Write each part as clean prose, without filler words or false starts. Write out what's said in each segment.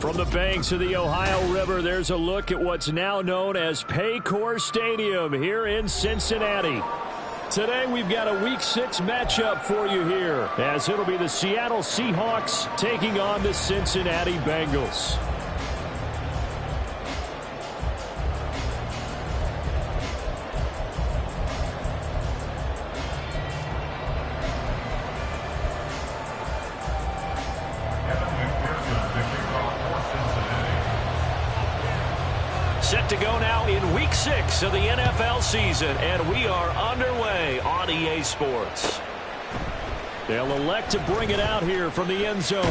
From the banks of the Ohio River, there's a look at what's now known as Paycor Stadium here in Cincinnati. Today, we've got a Week 6 matchup for you here, as it'll be the Seattle Seahawks taking on the Cincinnati Bengals. Set to go now in Week 6 of the NFL season, and we are underway on EA Sports. They'll elect to bring it out here from the end zone.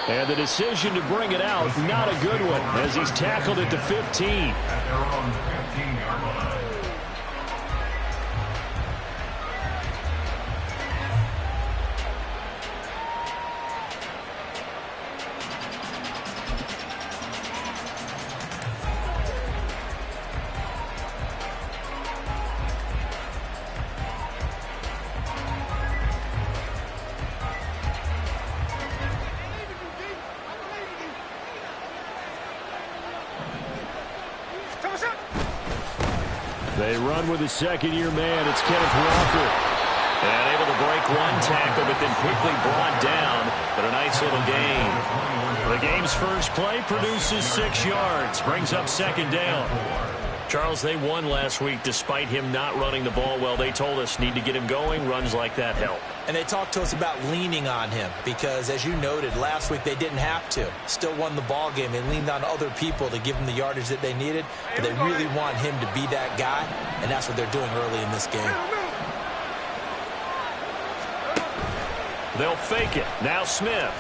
And the decision to bring it out, not a good one, as he's tackled at the 15. At their own 15-yard line. They run with a second-year man. It's Kenneth Walker. And able to break one tackle, but then quickly brought down. But a nice little gain. The game's first play produces 6 yards. Brings up second down. Charles, they won last week despite him not running the ball well. They told us need to get him going. Runs like that help. And they talked to us about leaning on him because, as you noted, last week they didn't have to. Still won the ball game. They leaned on other people to give them the yardage that they needed, but they really want him to be that guy, and that's what they're doing early in this game. They'll fake it. Now Smith.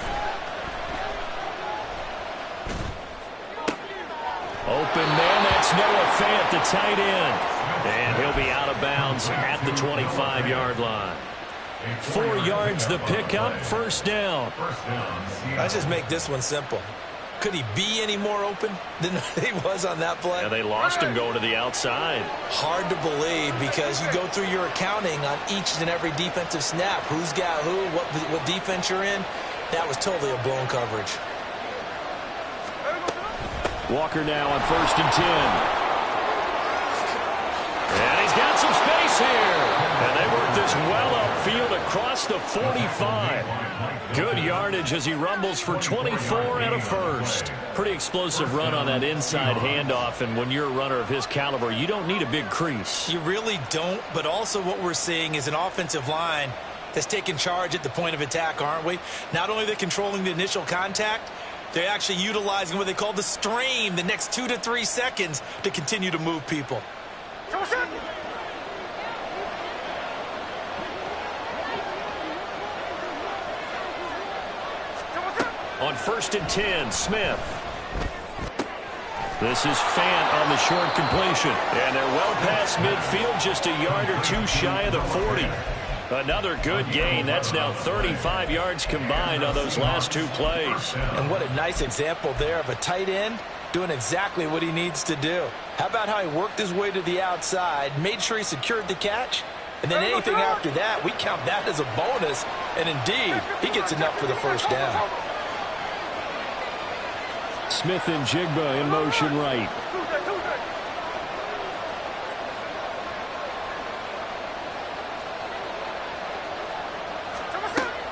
Open man, that's Noah Fant, the tight end. And he'll be out of bounds at the 25-yard line. 4 yards the pickup, first down. Let's just make this one simple. Could he be any more open than he was on that play? Yeah, they lost him going to the outside. Hard to believe because you go through your accounting on each and every defensive snap. Who's got who, what defense you're in. That was totally a blown coverage. Walker now on 1st and 10. And he's got some space here. And they work this well upfield across the 45. Good yardage as he rumbles for 24 and a first. Pretty explosive run on that inside handoff. And when you're a runner of his caliber, you don't need a big crease. You really don't. But also what we're seeing is an offensive line that's taking charge at the point of attack, aren't we? Not only are they controlling the initial contact, they're actually utilizing what they call the strain the next 2 to 3 seconds to continue to move people. On 1st and 10, Smith. This is Fant on the short completion. And they're well past midfield, just a yard or two shy of the 40. Another good gain. That's now 35 yards combined on those last 2 plays. And what a nice example there of a tight end doing exactly what he needs to do. How about how he worked his way to the outside, made sure he secured the catch, and then anything after that, we count that as a bonus. And indeed, he gets enough for the first down. Smith and Jigba in motion right.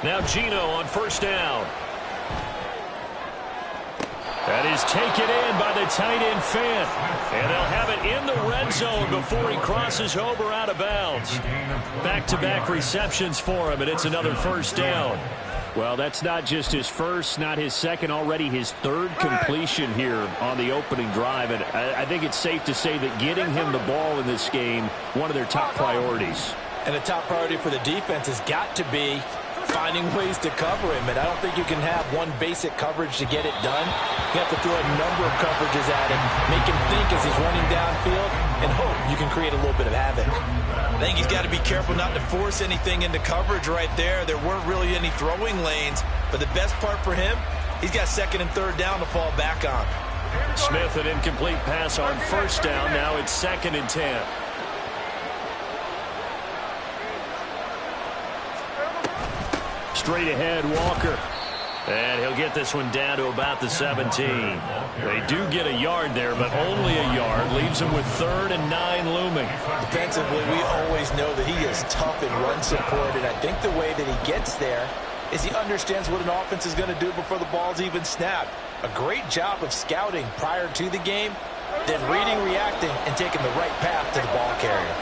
Now Gino on 1st down. That is taken in by the tight end Fant. And they'll have it in the red zone before he crosses over out of bounds. Back-to-back receptions for him, and it's another first down. Well, that's not just his first, not his second, already his 3rd completion here on the opening drive. And I think it's safe to say that getting him the ball in this game, one of their top priorities. And a top priority for the defense has got to be finding ways to cover him. And I don't think you can have one basic coverage to get it done. You have to throw a number of coverages at him, make him think as he's running downfield, and hope you can create a little bit of havoc. I think he's got to be careful not to force anything into coverage right there. There weren't really any throwing lanes, but the best part for him, he's got 2nd and 3rd down to fall back on. Smith, an incomplete pass on 1st down. Now it's 2nd and 10. Straight ahead, Walker. And he'll get this one down to about the 17. They do get a yard there, but only a yard. Leaves him with 3rd and 9 looming. Defensively, we always know that he is tough in run support, and I think the way that he gets there is he understands what an offense is going to do before the ball's even snapped. A great job of scouting prior to the game, then reading, reacting, and taking the right path to the ball carrier.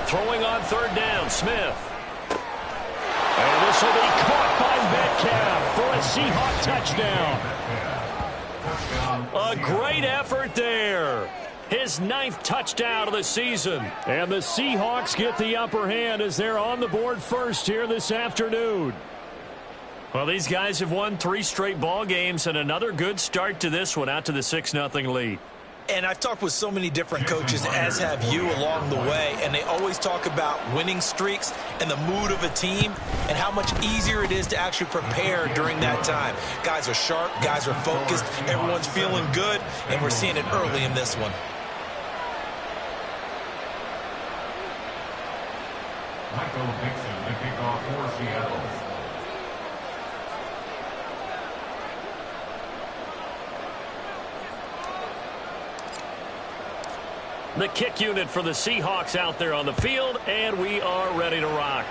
Throwing on 3rd down, Smith. And this will be caught by Metcalf for a Seahawk touchdown. A great effort there. His 9th touchdown of the season. And the Seahawks get the upper hand as they're on the board first here this afternoon. Well, these guys have won 3 straight ball games and another good start to this one out to the 6-0 lead. And I've talked with so many different coaches, as have you, along the way, and they always talk about winning streaks and the mood of a team and how much easier it is to actually prepare during that time. Guys are sharp, guys are focused, everyone's feeling good, and we're seeing it early in this one. Michael Dixon, the kickoff for Seattle. The kick unit for the Seahawks out there on the field, and we are ready to rock.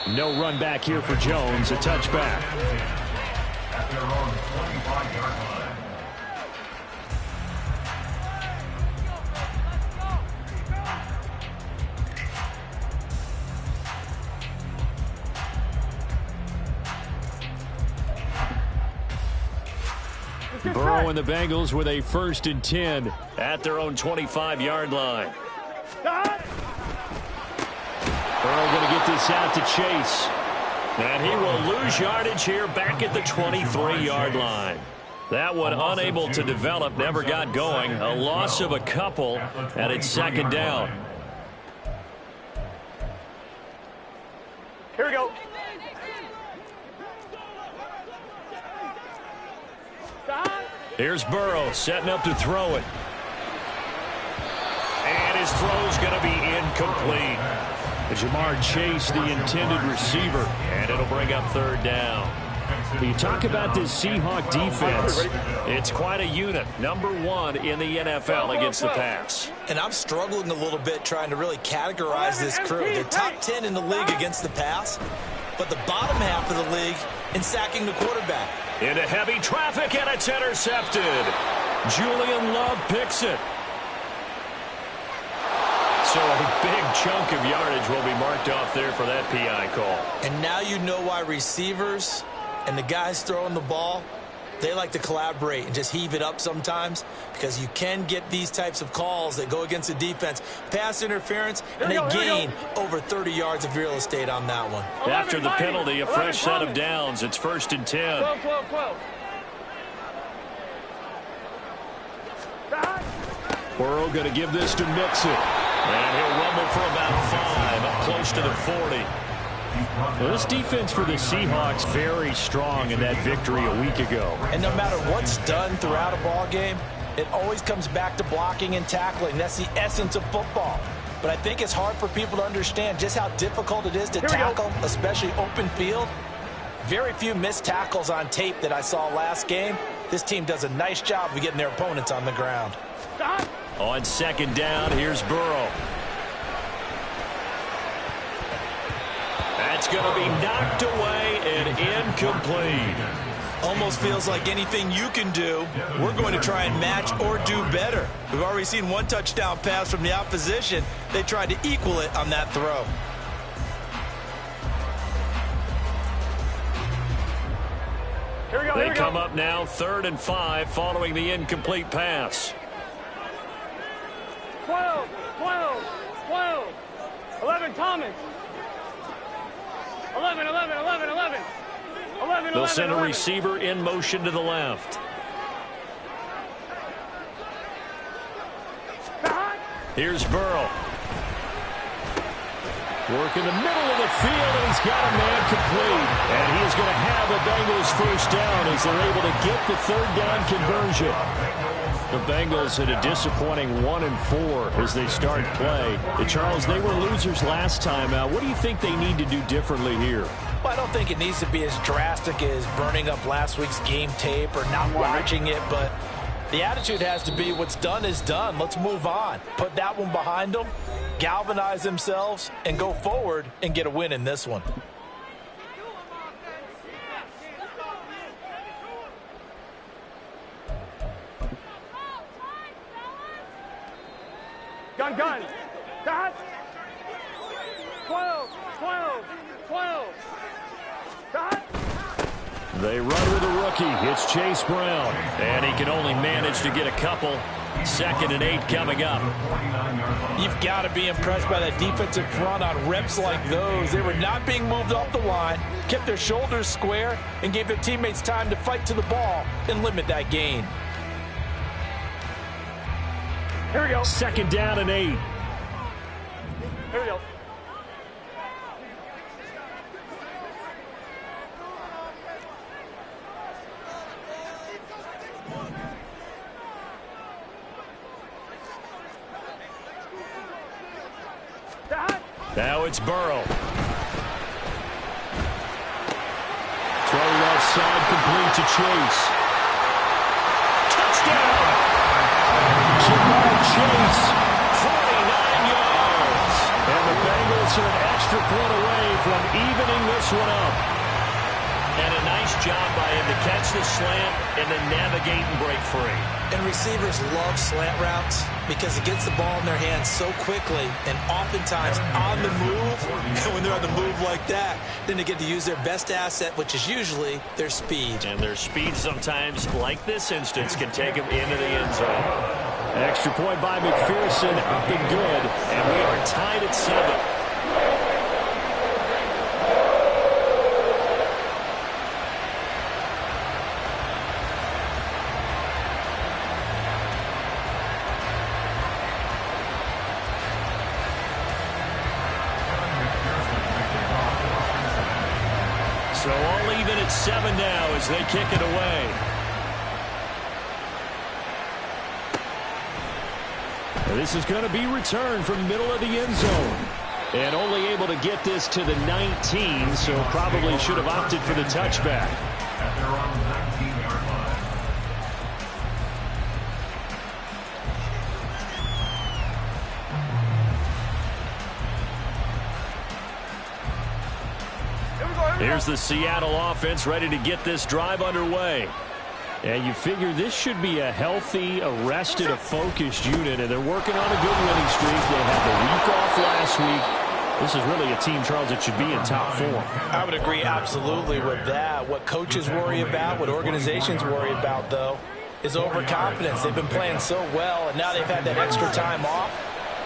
No run back here for Jones, a touchback. At their own 25-yard line. Burrow and the Bengals with a 1st and 10 at their own 25-yard line. Burrow going to get this out to Chase. And he will lose yardage here back at the 23-yard line. That one unable to develop, never got going. A loss of a couple, and it's 2nd down. Here we go. Here's Burrow setting up to throw it. And his throw's going to be incomplete. Jamar Chase, the intended receiver, and it'll bring up 3rd down. You talk about this Seahawk defense. It's quite a unit. Number 1 in the NFL against the pass. And I'm struggling a little bit trying to really categorize this crew. They're top 10 in the league against the pass, but the bottom half of the league in sacking the quarterback. Into heavy traffic, and it's intercepted. Julian Love picks it. So a big chunk of yardage will be marked off there for that PI call. And now you know why receivers and the guys throwing the ball, they like to collaborate and just heave it up sometimes, because you can get these types of calls that go against the defense. Pass interference, and they gain over 30 yards of real estate on that one. After the penalty, a fresh set of downs. It's 1st and 10. 12. Burrow going to give this to Mixon. And he'll rumble for about 5, up close to the 40. Well, this defense for the Seahawks very strong in that victory a week ago. And no matter what's done throughout a ball game, it always comes back to blocking and tackling. That's the essence of football. But I think it's hard for people to understand just how difficult it is to tackle, especially open field. Very few missed tackles on tape that I saw last game. This team does a nice job of getting their opponents on the ground. On 2nd down, here's Burrow. That's going to be knocked away and incomplete. Almost feels like anything you can do, we're going to try and match or do better. We've already seen 1 touchdown pass from the opposition. They tried to equal it on that throw. They come up now 3rd and 5 following the incomplete pass. 12. 11, Thomas. 11. They'll send a receiver in motion to the left. Here's Burrow. Work in the middle of the field, and he's got a man complete. And he is is going to have a Bengals first down as they're able to get the third down conversion. The Bengals at a disappointing 1-4 as they start play. Charles, they were losers last time out. What do you think they need to do differently here? Well, I don't think it needs to be as drastic as burning up last week's game tape or not watching it, but the attitude has to be what's done is done. Let's move on. Put that one behind them, galvanize themselves, and go forward and get a win in this one. Gun. Dot. 12. Dot. They run with a rookie. It's Chase Brown. And he can only manage to get a couple. 2nd and 8 coming up. You've got to be impressed by that defensive front on reps like those. They were not being moved off the line, kept their shoulders square, and gave their teammates time to fight to the ball and limit that gain. Here we go. 2nd down and 8. Here we go. Now it's Burrow. Throw left side complete to Chase. Touchdown! Jamar Chase, 49 yards. And the Bengals are an extra point away from evening this one up. And a nice job by him to catch the slant and then navigate and break free. And receivers love slant routes because it gets the ball in their hands so quickly and oftentimes on the move. And when they're on the move like that, then they get to use their best asset, which is usually their speed. And their speed sometimes, like this instance, can take them into the end zone. Extra point by McPherson, up and good. And we are tied at 7. So all even at 7 now as they kick it away. And this is going to be returned from middle of the end zone. And only able to get this to the 19, so probably should have opted for the touchback. At their own 19-yard line. Here's the Seattle offense ready to get this drive underway. And you figure this should be a healthy, arrested, a focused unit, and they're working on a good winning streak. They had the week off last week. This is really a team, Charles, that should be in top form. I would agree absolutely with that. What coaches worry about, what organizations worry about, though, is overconfidence. They've been playing so well, and now they've had that extra time off.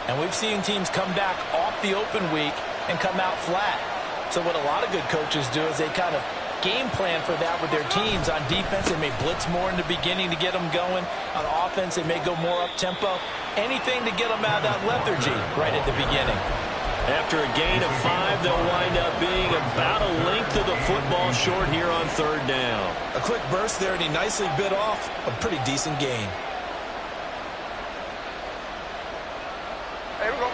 And we've seen teams come back off the open week and come out flat. So what a lot of good coaches do is they kind of game plan for that with their teams. On defense, they may blitz more in the beginning to get them going. On offense, they may go more up-tempo. Anything to get them out of that lethargy right at the beginning. After a gain of 5, they'll wind up being about a length of the football short here on 3rd down. A quick burst there, and he nicely bit off a pretty decent gain. Here we go.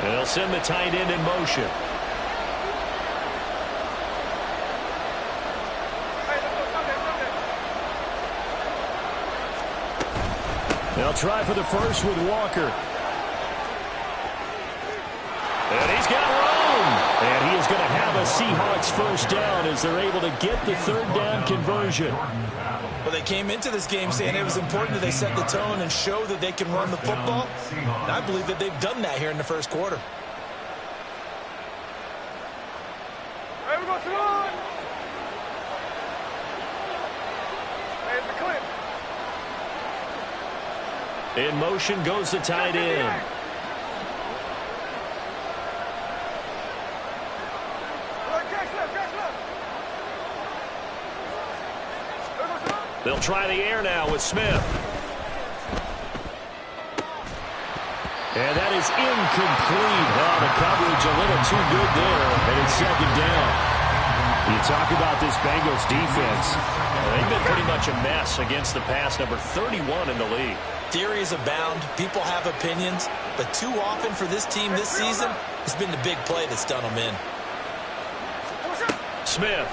And they'll send the tight end in motion. They'll try for the first with Walker. And he's got room. And he is going to have a Seahawks first down as they're able to get the 3rd down conversion. Well, they came into this game saying it was important that they set the tone and show that they can run the football. And I believe that they've done that here in the first quarter. Here we go, Simone. There's the clip. In motion goes the tight end. They'll try the air now with Smith. And that is incomplete. Well, the coverage a little too good there, and it's second down. You talk about this Bengals defense. Well, they've been pretty much a mess against the pass, number 31 in the league. Theories abound. People have opinions. But too often for this team this season, it's been the big play that's done them in. Smith.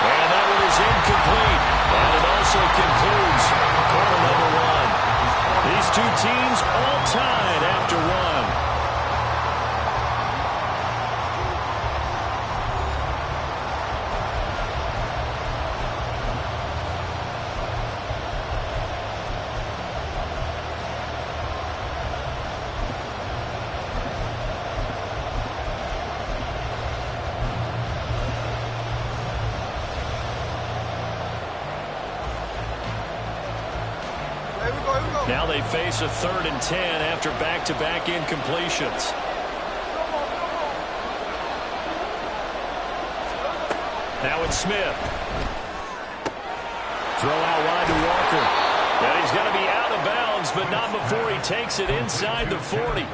And that one is incomplete. And it also concludes quarter number one. These two teams all tied after one. Now they face a 3rd and 10 after back-to-back incompletions. Now it's Smith. Throw out wide to Walker. And he's going to be out of bounds, but not before he takes it inside the 40.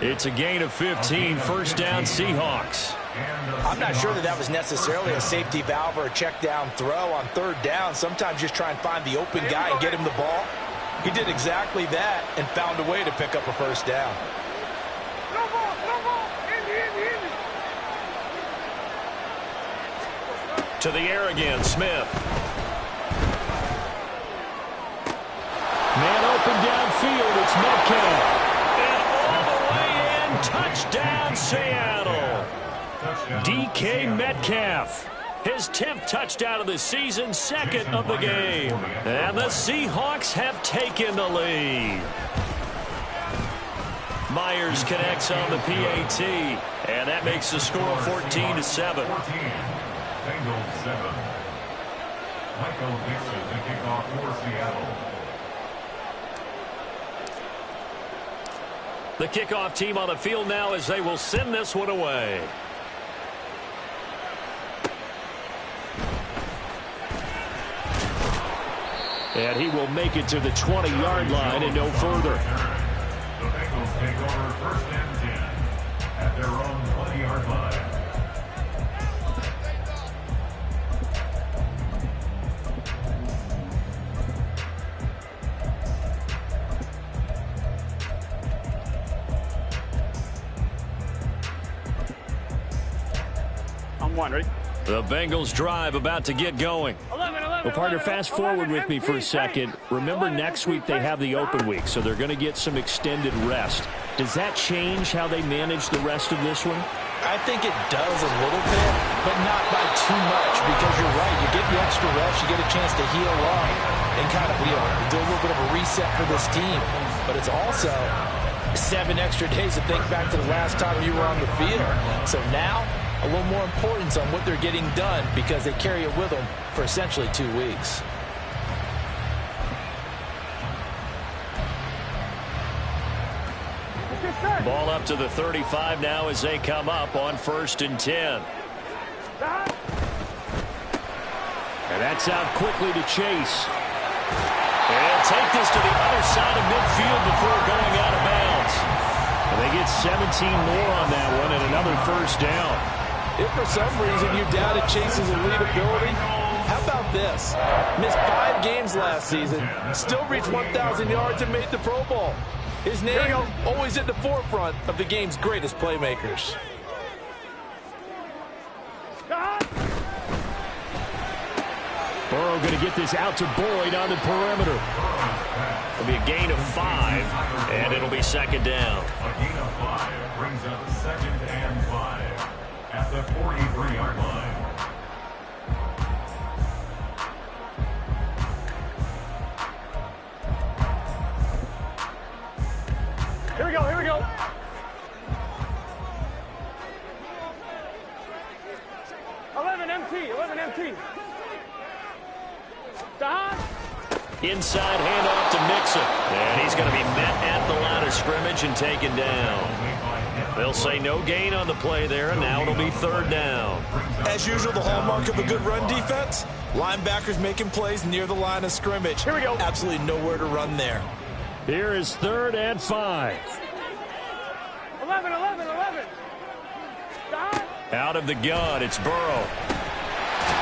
It's a gain of 15, first down Seahawks. I'm not sure that was necessarily a safety valve or a check down throw on 3rd down. Sometimes just try and find the open guy and get him the ball. He did exactly that and found a way to pick up a first down. No ball. Indy. To the air again, Smith. Man open downfield, it's Metcalf. And all the way in, touchdown Seattle. DK Metcalf. His 10th touchdown of the season, 2nd of the game. And the Seahawks have taken the lead. Myers connects on the PAT. And that makes the score 14-7. Bengals 7. Michael Dixon, the kickoff for Seattle. The kickoff team on the field now as they will send this one away. And he will make it to the 20-yard line and no further. The Bengals take over 1st and 10 at their own 20-yard line. I'm one, ready? The Bengals drive about to get going. 11. Well, partner, fast forward with me for a second. Remember, next week they have the open week, so they're going to get some extended rest. Does that change how they manage the rest of this one? I think it does a little bit, but not by too much, because you're right. You get the extra rest, you get a chance to heal up and kind of do a little bit of a reset for this team. But it's also 7 extra days to think back to the last time you were on the field. So now, a little more importance on what they're getting done because they carry it with them for essentially 2 weeks. Ball up to the 35 now as they come up on 1st and 10. And that's out quickly to Chase. And take this to the other side of midfield before going out of bounds. And they get 17 more on that one and another first down. If for some reason you doubted Chase's elite ability, how about this? Missed 5 games last season, still reached 1,000 yards and made the Pro Bowl. His name always at the forefront of the game's greatest playmakers. Burrow going to get this out to Boyd on the perimeter. It'll be a gain of 5, and it'll be 2nd down. A gain of 5 brings up 2nd and 5 at the 43-yard line. Here we go. 11 MT. Inside handoff to Mixon. And he's going to be met at the line of of scrimmage and taken down. They'll say no gain on the play there, and now it'll be third down. As usual, the hallmark of a good run defense, linebackers making plays near the line of scrimmage. Here we go. Absolutely nowhere to run there. Here is 3rd and 5. 11. Out of the gun, it's Burrow.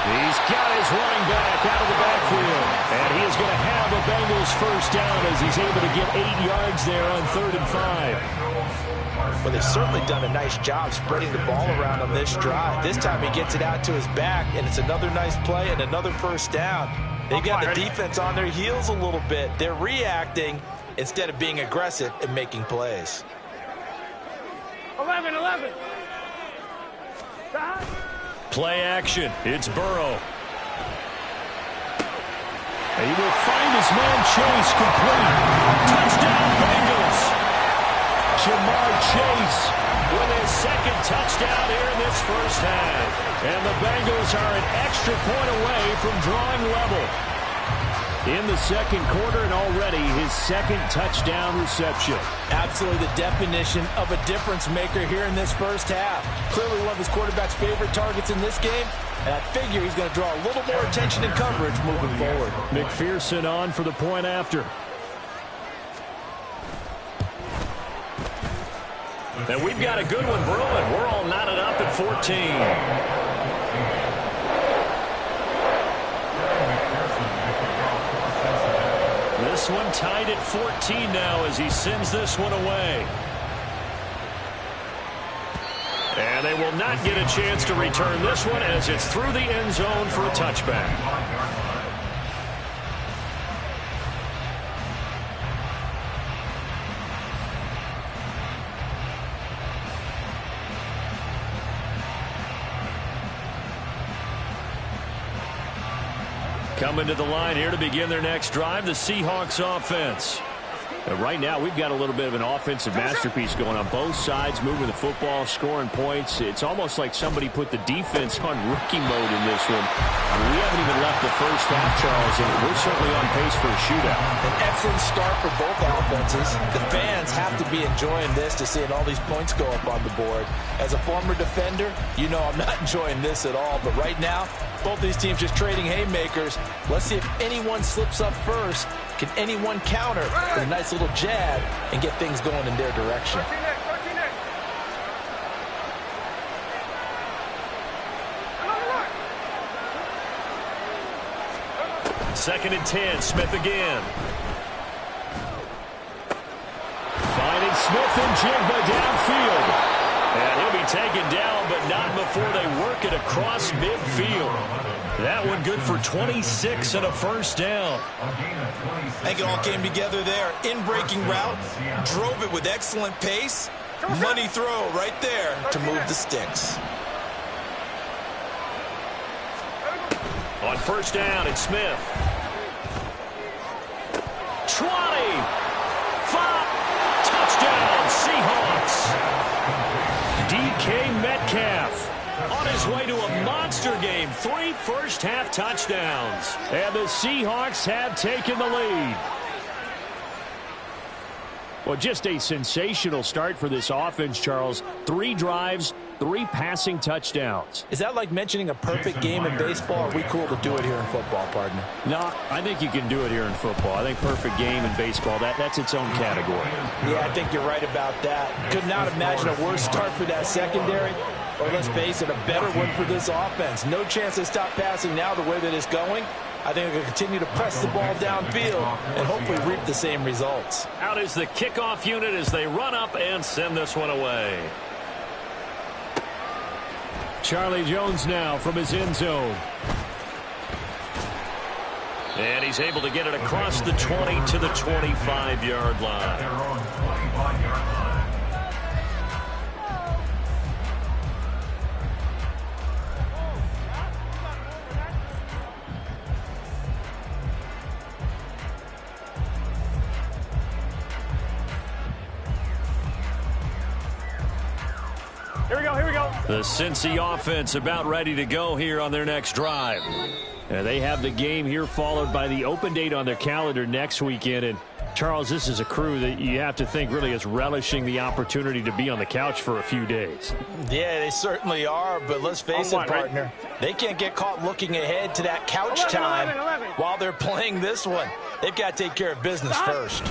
He's got his running back out of the backfield. And he is going to have a Bengals first down as he's able to get 8 yards there on 3rd and 5. Well, they've certainly done a nice job spreading the ball around on this drive. This time he gets it out to his back, and it's another nice play and another first down. They've got the defense on their heels a little bit. They're reacting instead of being aggressive and making plays. 11. Play action. It's Burrow. He will find his man Chase complete. Touchdown Bengals. Jamar Chase with his 2nd touchdown here in this first half. And the Bengals are an extra point away from drawing level in the 2nd quarter, and already his 2nd touchdown reception. Absolutely the definition of a difference maker here in this first half. Clearly one of his quarterback's favorite targets in this game, and I figure he's going to draw a little more attention and coverage moving forward. McPherson on for the point after. And we've got a good one brewing. We're all knotted up at 14. This one tied at 14 now as he sends this one away. And they will not get a chance to return this one as it's through the end zone for a touchback. Coming to the line here to begin their next drive, the Seahawks offense. Right now, we've got a little bit of an offensive masterpiece going on both sides, moving the football, scoring points. It's almost like somebody put the defense on rookie mode in this one. I mean, we haven't even left the first half, Charles, and we're certainly on pace for a shootout. An excellent start for both offenses. The fans have to be enjoying this to seeing all these points go up on the board. As a former defender, you know I'm not enjoying this at all. But right now, both these teams just trading haymakers. Let's see if anyone slips up first. Can anyone counter with a nice little jab and get things going in their direction? 13 next. 2nd and 10, Smith again. Finding Smith and Jigba downfield. And he'll be taken down, but not before they work it across midfield. That one good for 26 and a first down. I think it all came together there. In-breaking route, drove it with excellent pace. Money throw right there to move the sticks. On first down, it's Smith. 20. 5. Touchdown, Seahawks. DK Metcalf on his way to a monster game. 3 first-half touchdowns. And the Seahawks have taken the lead. Well, just a sensational start for this offense, Charles. 3 drives, 3 passing touchdowns. Is that like mentioning a perfect game in baseball? Are we cool to do it here in football, partner? No, I think you can do it here in football. I think perfect game in baseball, that's its own category. Yeah, I think you're right about that. Could not imagine a worse start for that secondary. Or let's face it, a better one for this offense. No chance to stop passing now the way that it's going. I think they're going to continue to press the ball downfield and hopefully reap the same results. Out is the kickoff unit as they run up and send this one away. Charlie Jones now from his end zone. And he's able to get it across the 20 to the 25-yard line. Their own 25-yard line. Here we go. The Cincy offense about ready to go here on their next drive. They have the game here followed by the open date on their calendar next weekend. And Charles, this is a crew that you have to think really is relishing the opportunity to be on the couch for a few days. Yeah, they certainly are, but let's face it, partner, they can't get caught looking ahead to that couch time while they're playing this one. They've got to take care of business first.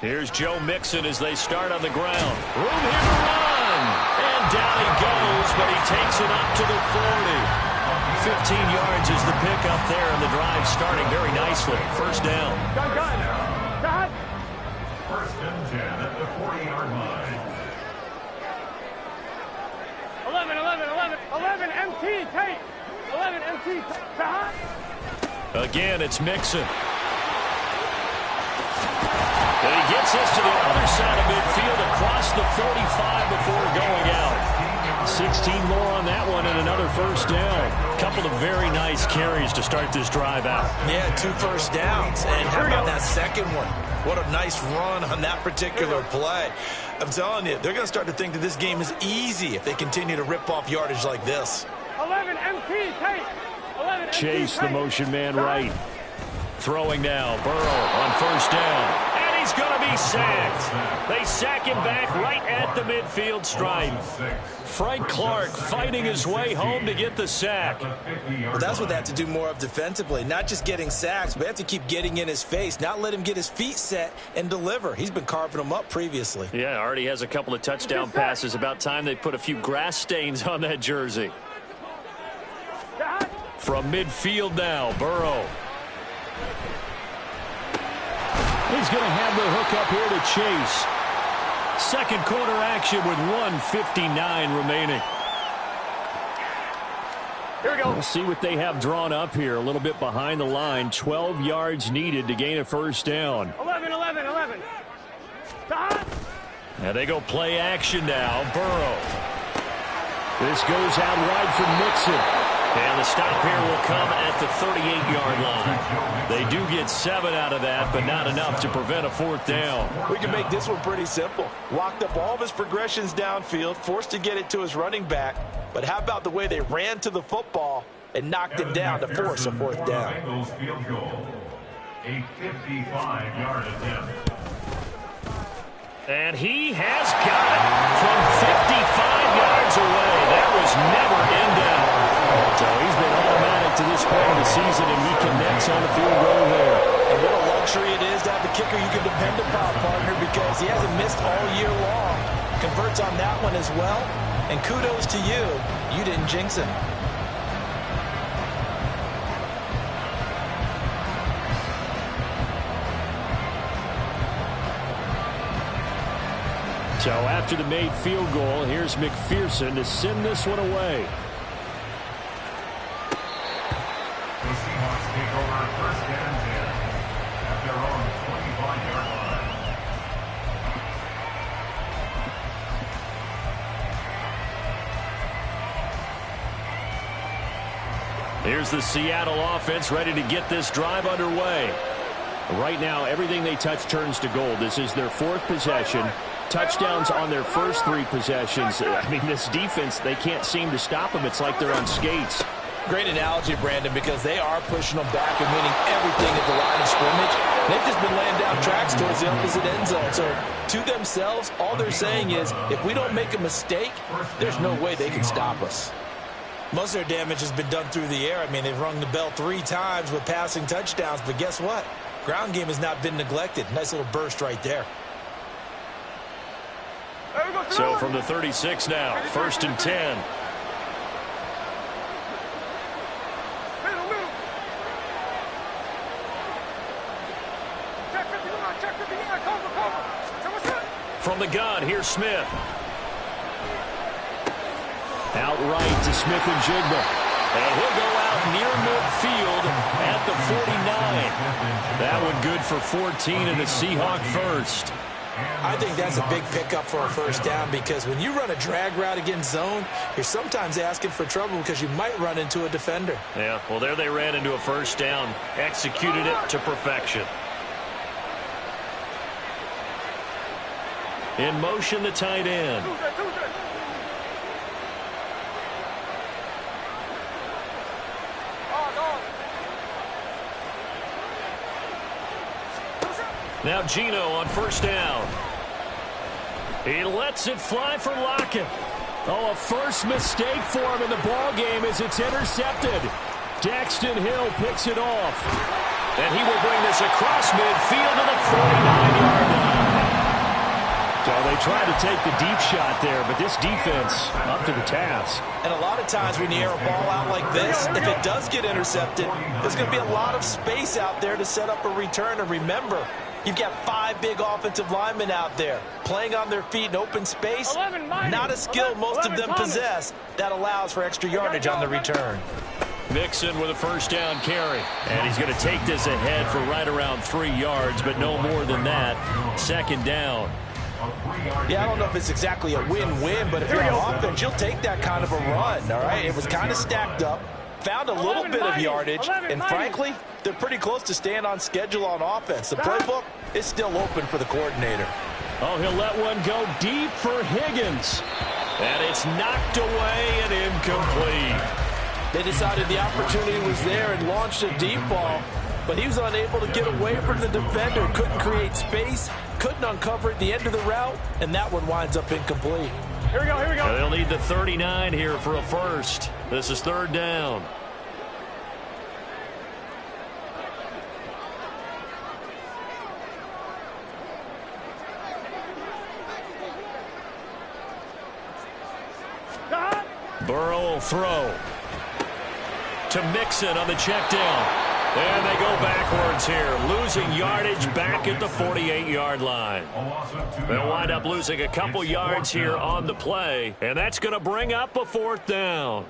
Here's Joe Mixon as they start on the ground. Room here to run. And down he goes, but he takes it up to the 40. 15 yards is the pickup there, and the drive starting very nicely. First down. Gun. First and 10 at the 40-yard line. 11 MT, Tate. 11 MT, Tate. Again, it's Mixon. And he gets this to the other side of midfield across the 45 before going out. 16 more on that one and another first down. Couple of very nice carries to start this drive out. Yeah, 2 first downs. And how about that second one? What a nice run on that particular play. I'm telling you, they're going to start to think that this game is easy if they continue to rip off yardage like this. 11 MT, Tate. 11 Chase the motion man right. Throwing now, Burrow on first down. And he's going to be sacked. They sack him back right at the midfield stripe. Frank Clark fighting his way home to get the sack. Well, that's what they have to do more of defensively. Not just getting sacks, but they have to keep getting in his face, not let him get his feet set and deliver. He's been carving them up previously. Yeah, already has a couple of touchdown passes. About time they put a few grass stains on that jersey. From midfield now, Burrow. He's going to have the hook up here to Chase. Second quarter action with 1:59 remaining. Here we go. We'll see what they have drawn up here. A little bit behind the line. 12 yards needed to gain a first down. 11. Now they go play action now. Burrow. This goes out wide for Mixon. And the stop here will come at the 38-yard line. They do get 7 out of that, but not enough to prevent a fourth down. We can make this one pretty simple. Walked up all of his progressions downfield, forced to get it to his running back. But how about the way they ran to the football and knocked him down to force a fourth down? Bengals field goal. A 55-yard attempt. And he has got it from 55 yards away. That was never in doubt. So he's been automatic to this point of the season, and he connects on the field goal there. And what a luxury it is to have a kicker you can depend upon, partner, because he hasn't missed all year long. Converts on that one as well. And kudos to you. You didn't jinx him. So after the made field goal, here's McPherson to send this one away. The Seahawks take over first and 10 at their own 25-yard line. Here's the Seattle offense ready to get this drive underway. Right now, everything they touch turns to gold. This is their 4th possession. Touchdowns on their first 3 possessions. I mean, this defense, they can't seem to stop them. It's like they're on skates. Great analogy, Brandon, because they are pushing them back and winning everything at the line of scrimmage. They've just been laying down tracks towards the opposite end zone. So to themselves, all they're saying is, if we don't make a mistake, there's no way they can stop us. Most of their damage has been done through the air. I mean, they've rung the bell 3 times with passing touchdowns, but guess what? Ground game has not been neglected. Nice little burst right there. So from the 36 now, first and 10. From the gun, here's Smith. Outright to Smith and Jigba. And he'll go out near midfield at the 49. That one good for 14 and a Seahawk first. I think that's a big pickup for a first down, because when you run a drag route against zone, you're sometimes asking for trouble because you might run into a defender. Yeah, well, there they ran into a first down. Executed it to perfection. In motion, the tight end. Now Gino on first down. He lets it fly for Lockett. Oh, a first mistake for him in the ball game as it's intercepted. Daxton Hill picks it off. And he will bring this across midfield to the 49-yard line. So they tried to take the deep shot there, but this defense up to the task. And a lot of times when you air a ball out like this, if it does get intercepted, there's going to be a lot of space out there to set up a return. And remember, you've got 5 big offensive linemen out there playing on their feet in open space. Not a skill most of them possess that allows for extra yardage on the return. Mixon with a first down carry. And he's going to take this ahead for right around 3 yards, but no more than that. Second down. Yeah, I don't know if it's exactly a win-win, but if you're on offense, you'll take that kind of a run, all right? It was kind of stacked up, found a little bit of yardage, and frankly, they're pretty close to staying on schedule on offense. The playbook is still open for the coordinator. Oh, he'll let one go deep for Higgins. And it's knocked away and incomplete. They decided the opportunity was there and launched a deep ball, but he was unable to get away from the defender, couldn't create space, couldn't uncover at the end of the route, and that one winds up incomplete. Here we go, here we go. They'll need the 39 here for a first. This is third down. Burrow will throw to Mixon on the check down. And they go backwards here, losing yardage back at the 48-yard line. They'll wind up losing a couple yards here on the play, and that's going to bring up a fourth down.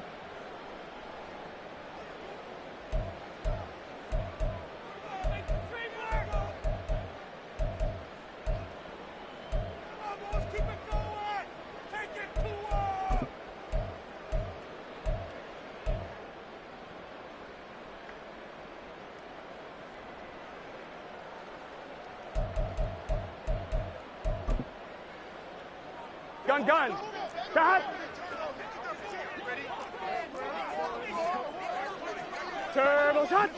Gun. Shot. Turbo shot.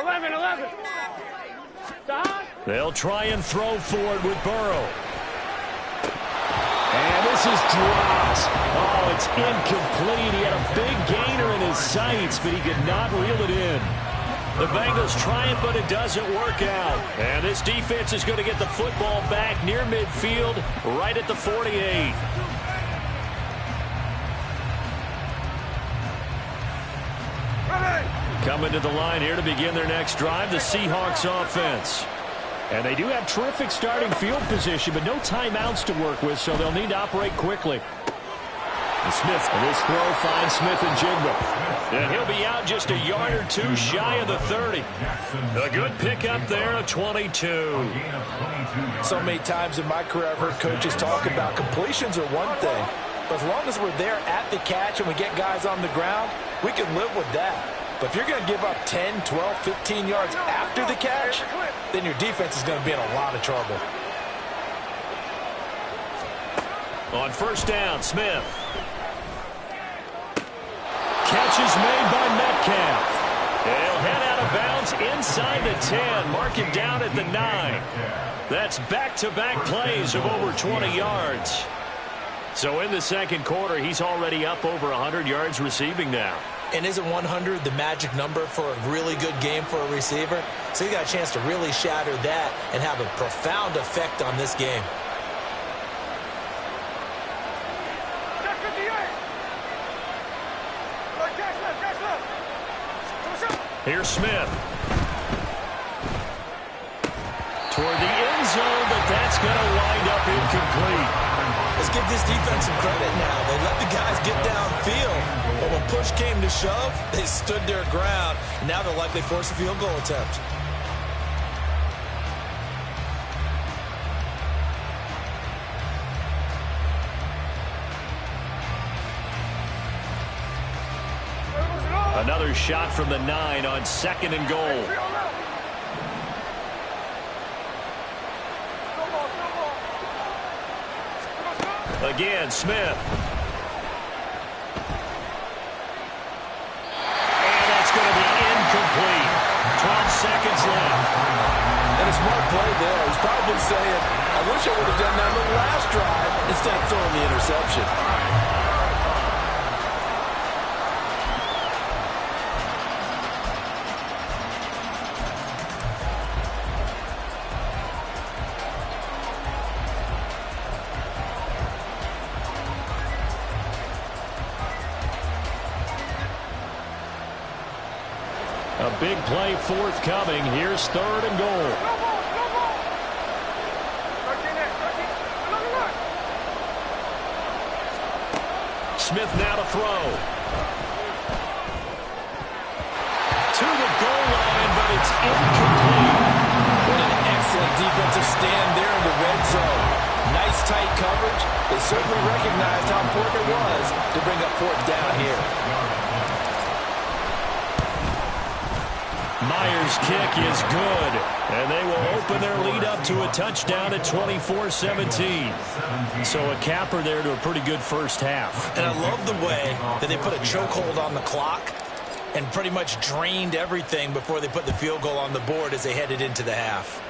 Eleven. Shot. They'll try and throw for it with Burrow. And this is dropped. Oh, it's incomplete. He had a big gainer in his sights, but he could not reel it in. The Bengals try it, but it doesn't work out. And this defense is going to get the football back near midfield, right at the 48. Coming to the line here to begin their next drive, the Seahawks offense. And they do have terrific starting field position, but no timeouts to work with, so they'll need to operate quickly. And Smith, and this throw finds Smith and Jigba. And he'll be out just a yard or two shy of the 30. A good pickup there, a 22. So many times in my career I've heard coaches talk about completions are one thing, but as long as we're there at the catch and we get guys on the ground, we can live with that. But if you're going to give up 10, 12, 15 yards after the catch, then your defense is going to be in a lot of trouble. On first down, Smith. Catch is made by Metcalf. He'll head out of bounds inside the 10. Mark him down at the 9. That's back-to-back plays of over 20 yards. So in the second quarter, he's already up over 100 yards receiving now. And isn't 100 the magic number for a really good game for a receiver? So he got a chance to really shatter that and have a profound effect on this game. Here's Smith. Toward the end zone, but that's going to wind up incomplete. Let's give this defense some credit now. They let the guys get downfield, but when push came to shove, they stood their ground. And now they'll likely force a field goal attempt. Another shot from the 9 on second and goal. Again, Smith. play there. He's probably saying, I wish I would have done that on the last drive instead of throwing the interception. A big play forthcoming. Here's 3rd and goal. Smith now to throw. To the goal line, but it's incomplete. What an excellent defensive stand there in the red zone. Nice tight coverage. They certainly recognized how important it was to bring up 4th down here. Myers' kick is good, and they will open their lead up to a touchdown at 24-17. So a capper there to a pretty good first half. And I love the way that they put a chokehold on the clock and pretty much drained everything before they put the field goal on the board as they headed into the half.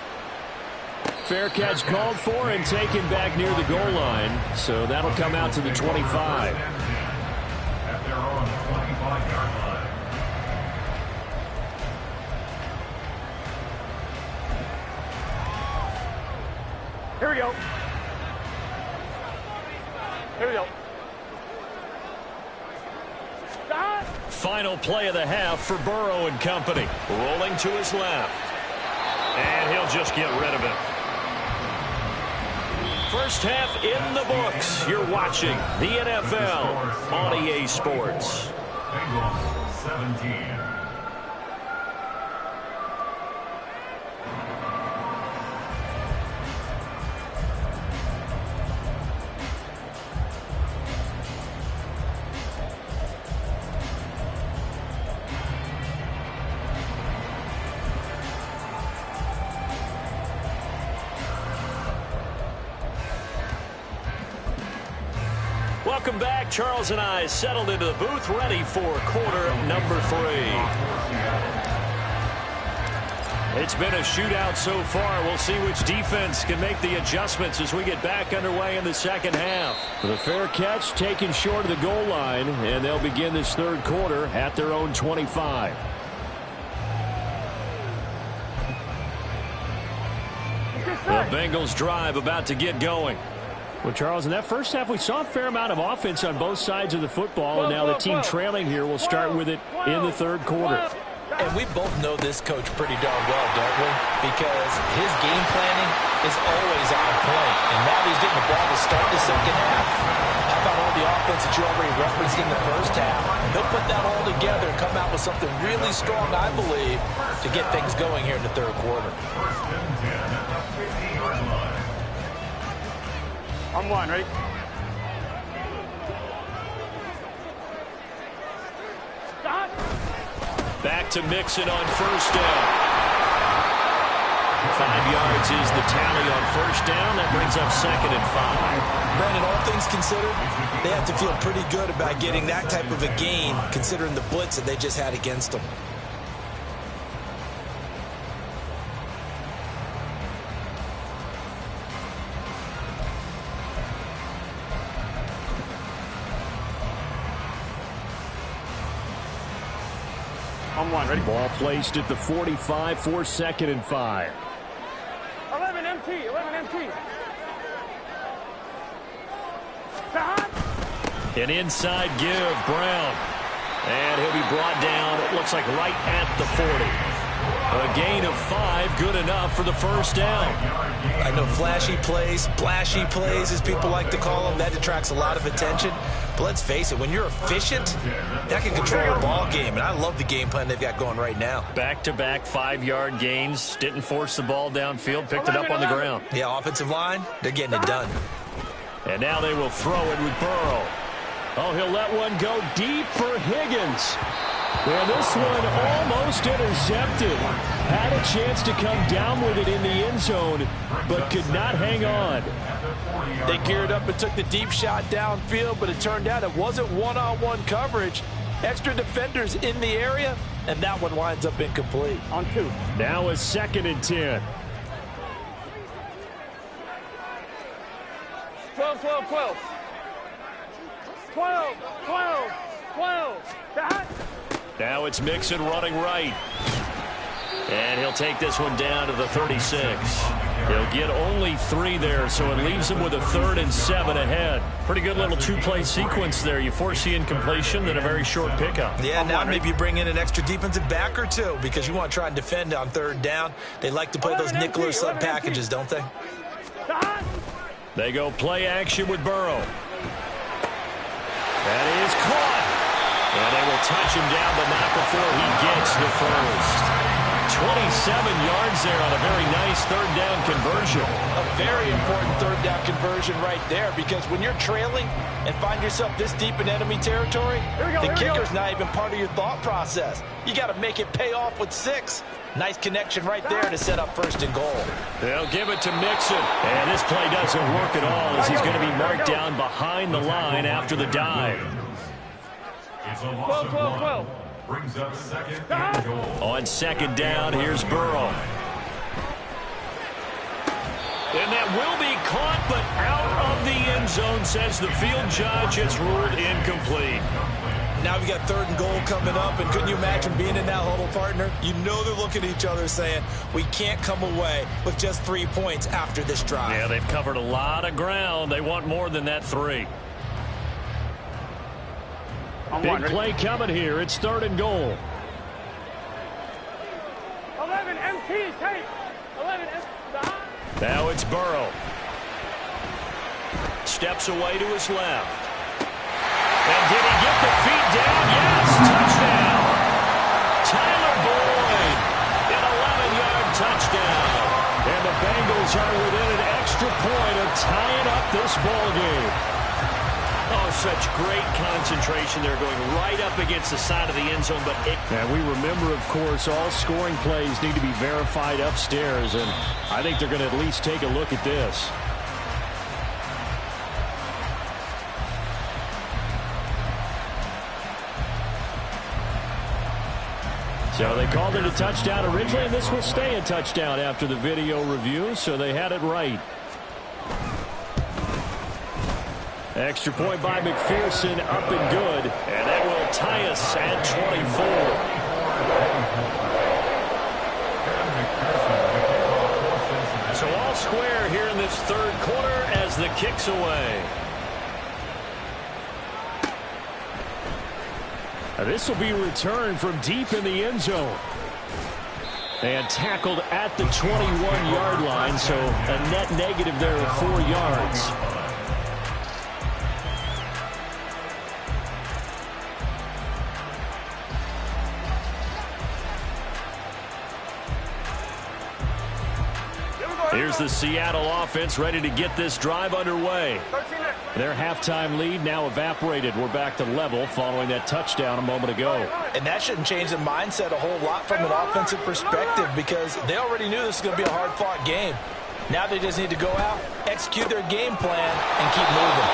Fair catch called for and taken back near the goal line. So that'll come out to the 25. At their own 25-yard line. Here we go. Here we go. Stop. Final play of the half for Burrow and company. Rolling to his left. And he'll just get rid of it. First half in the books. You're watching the NFL on EA Sports. Bengals 17. Welcome back. Charles and I settled into the booth, ready for quarter number 3. It's been a shootout so far. We'll see which defense can make the adjustments as we get back underway in the second half. The fair catch taken short of the goal line, and they'll begin this 3rd quarter at their own 25. The Bengals drive about to get going. Well, Charles, in that first half, we saw a fair amount of offense on both sides of the football, and now the team trailing here will start with it in the 3rd quarter. And we both know this coach pretty darn well, don't we? Because his game planning is always on point. And now he's getting the ball to start the second half. How about all the offense that you already referenced in the first half? He'll put that all together and come out with something really strong, I believe, to get things going here in the 3rd quarter. First and 10 at the 50-yard line. On 1, ready? Stop. Back to Mixon on first down. 5 yards is the tally on first down. That brings up 2nd and 5. Brandon, all things considered, they have to feel pretty good about getting that type of a gain, considering the blitz that they just had against them. On 1, ready? Ball placed at the 45 for 2nd and 5. 11 MT, 11 MT. Stop. An inside give, Brown. And he'll be brought down, it looks like right at the 40. A gain of 5, good enough for the first down. I know flashy plays, splashy plays, as people like to call them, that attracts a lot of attention. But let's face it, when you're efficient, that can control a ball game. And I love the game plan they've got going right now. Back-to-back 5-yard gains. Didn't force the ball downfield, picked it up on the ground. Yeah, offensive line, they're getting it done. And now they will throw it with Burrow. Oh, he'll let one go deep for Higgins. And this one almost intercepted. Had a chance to come down with it in the end zone, but could not hang on. They geared up and took the deep shot downfield, but it turned out it wasn't one-on-one coverage. Extra defenders in the area, and that one winds up incomplete. On 2. Now a 2nd and 10. 12, 12. 12, 12, 12. Dot. Now it's Mixon running right. And he'll take this one down to the 36. He'll get only 3 there, so it leaves him with a 3rd and 7 ahead. Pretty good little two-play sequence there. You force the incompletion, then a very short pickup. Yeah, now maybe you bring in an extra defensive back or two because you want to try and defend on 3rd down. They like to play those nickel or sub packages, don't they? They go play action with Burrow. That is caught. And they will touch him down, but not before he gets the first. 27 yards there on a very nice 3rd down conversion. A very important 3rd down conversion right there, because when you're trailing and find yourself this deep in enemy territory, the kicker's not even part of your thought process. You got to make it pay off with 6. Nice connection right there to set up 1st and goal. They'll give it to Mixon. And this play doesn't work at all as he's going to be marked down behind the line after the dive. It's a loss of 1. Brings up 2nd and goal. On 2nd down, here's Burrow. And that will be caught, but out of the end zone, says the field judge. It's ruled incomplete. Now we got 3rd and goal coming up, and couldn't you imagine being in that huddle, partner? You know they're looking at each other saying, we can't come away with just 3 points after this drive. Yeah, they've covered a lot of ground. They want more than that 3. Big play coming here. It's 3rd and goal. 11 MT, tape. 11 MT. Now it's Burrow. Steps away to his left. And did he get the feet down? Yes, touchdown. Tyler Boyd, an 11-yard touchdown. And the Bengals are within an extra point of tying up this ball game. Oh, such great concentration. They're going right up against the side of the end zone. And we remember, of course, all scoring plays need to be verified upstairs. And I think they're going to at least take a look at this. So they called it a touchdown originally, and this will stay a touchdown after the video review, so they had it right. Extra point by McPherson, up and good, and that will tie us at 24. So all square here in this 3rd quarter as the kick's away. This will be returned from deep in the end zone. And tackled at the 21-yard line, so a net negative there of 4 yards. Here's the Seattle offense ready to get this drive underway. Their halftime lead now evaporated. We're back to level following that touchdown a moment ago. And that shouldn't change the mindset a whole lot from an offensive perspective, because they already knew this was going to be a hard-fought game. Now they just need to go out, execute their game plan, and keep moving.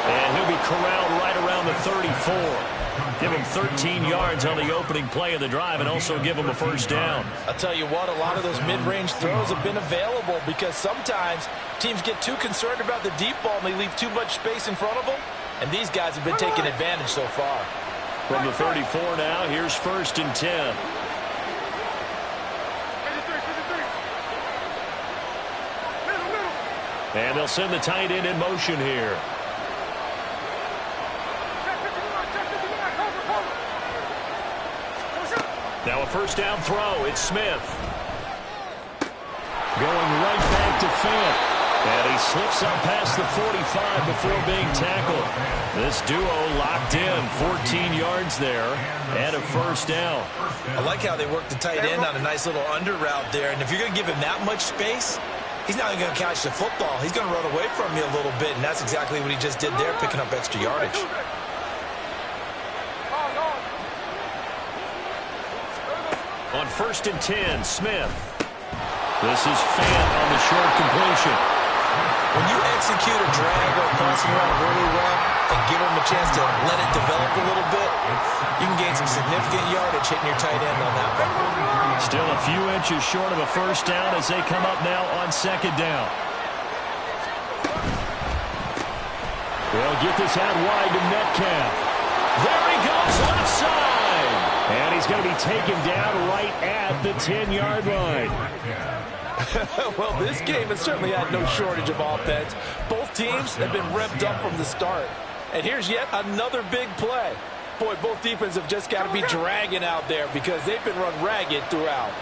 And he'll be corralled right around the 34. Give him 13 yards on the opening play of the drive and also give him a 1st down. I'll tell you what, a lot of those mid-range throws have been available because sometimes teams get too concerned about the deep ball and they leave too much space in front of them. And these guys have been taking advantage so far. From the 34 now, here's 1st and 10. And they'll send the tight end in motion here. Now a 1st down throw. It's Smith. Going right back to Fant. And he slips up past the 45 before being tackled. This duo locked in. 14 yards there and a 1st down. I like how they work the tight end on a nice little under route there. And if you're going to give him that much space, he's not even going to catch the football. He's going to run away from you a little bit. And that's exactly what he just did there, picking up extra yardage. On 1st and 10, Smith. This is Fant on the short completion. When you execute a drag or a crossing route really well and give them a chance to let it develop a little bit, you can gain some significant yardage hitting your tight end on that one. Still a few inches short of a 1st down as they come up now on 2nd down. They'll get this out wide to Metcalf. There he goes, left side. And he's going to be taken down right at the 10-yard line. Well, this game has certainly had no shortage of offense. Both teams have been revved up from the start. And here's yet another big play. Boy, both defenses have just got to be dragging out there because they've been run ragged throughout.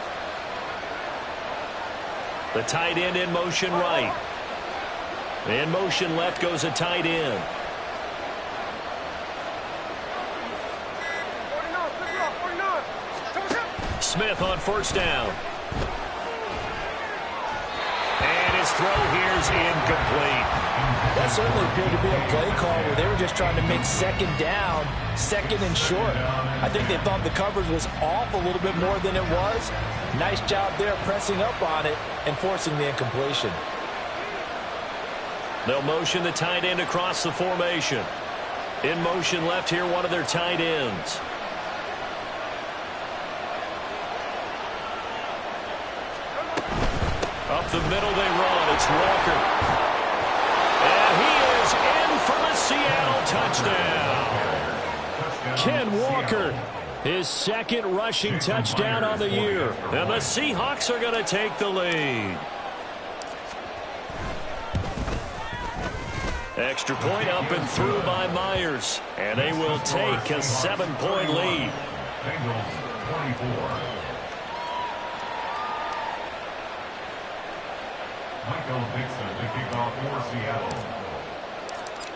The tight end in motion right. In motion left goes a tight end. Smith on first down. And his throw here's incomplete. That certainly appeared to be a play call where they were just trying to make second down, second and short. I think they thought the coverage was off a little bit more than it was. Nice job there pressing up on it and forcing the incompletion. They'll motion the tight end across the formation. In motion left here, one of their tight ends. Up the middle they run. It's Walker. And he is in for the Seattle touchdown. Ken Walker, his second rushing touchdown on the year. And the Seahawks are going to take the lead. Extra point up and through by Myers. And they will take a 7-point lead. Bengals 24. Michael Dixon to kick off for Seattle.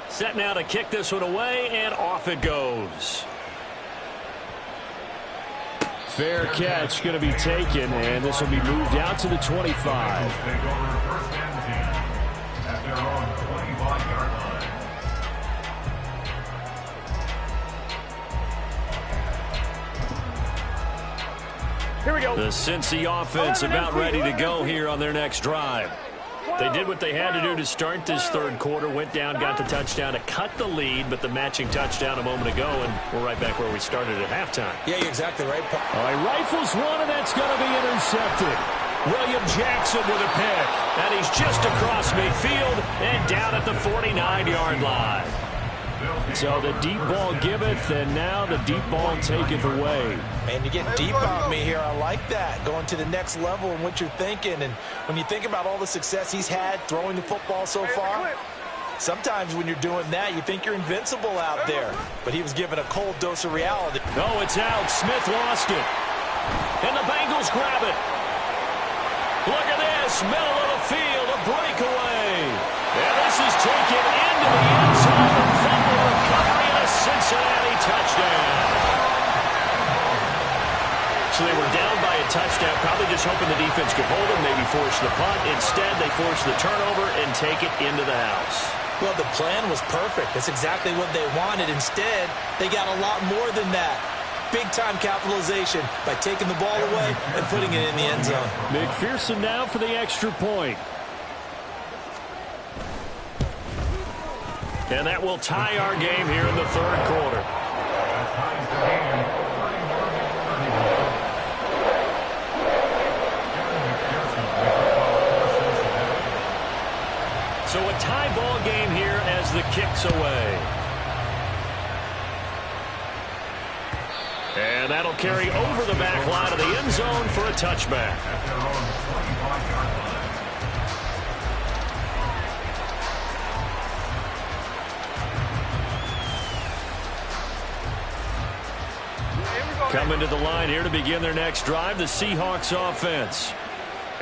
Set now to kick this one away, and off it goes. Fair catch going to be taken, and this will be moved out to the 25. Take over first and 10 at their own 25-yard line. Here we go. The Cincy offense about ready to go here on their next drive. They did what they had to do to start this third quarter, went down, got the touchdown to cut the lead, but the matching touchdown a moment ago, and we're right back where we started at halftime. Yeah, you're exactly right. All right, rifles one, and that's going to be intercepted. William Jackson with a pick, and he's just across midfield and down at the 49-yard line. So the deep ball giveth, and now the deep ball taketh away. Man, you get deep on me here. I like that. Going to the next level and what you're thinking. And when you think about all the success he's had throwing the football so far, sometimes when you're doing that, you think you're invincible out there. But he was given a cold dose of reality. No, it's out. Smith lost it. And the Bengals grab it. Look at this. Middle of the field, a breakaway. And this is taken into the end zone. A fumble recovery and a Cincinnati touchdown. So they were down by a touchdown, probably just hoping the defense could hold them, maybe force the punt. Instead, they force the turnover and take it into the house. Well, the plan was perfect. That's exactly what they wanted. Instead, they got a lot more than that. Big-time capitalization by taking the ball away and putting it in the end zone. McPherson now for the extra point. And that will tie our game here in the third quarter. So a tie ball game here as the kick's away. And that'll carry over the back line of the end zone for a touchback. Coming to the line here to begin their next drive, the Seahawks offense.